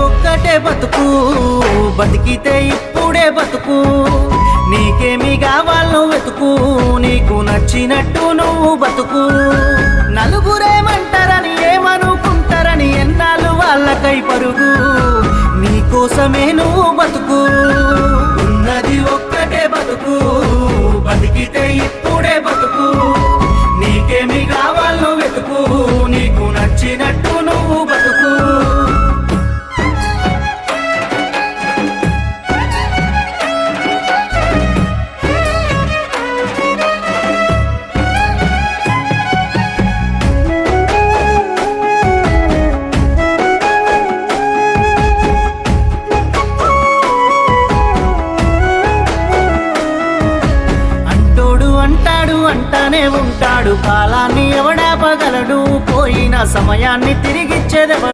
ఒక్కటే బతుకు, బతికితే ఇప్పుడే బతుకు. నీకేమి కావాలో వెతుకు, నీకు నచ్చినట్టు నువ్వు బతుకు. నలుగురేమంటారని ఏమనుకుంటారని ఎన్నాళ్ళు వాళ్ళకై పరుగు. నీకోసమే నువ్వు బతుకు. ఉన్నది ఒక్కటే బతుకు, బతికితే ఇప్పుడే బతుకు. నీకేమి కావాలో వెతుకు, నీకు నచ్చినట్టు నువ్వు బతుకు. అంటానే ఉంటాడు, కాలాన్ని ఎవడాపగలడు, పోయిన సమయాన్ని తిరిగిచ్చేదెవడు.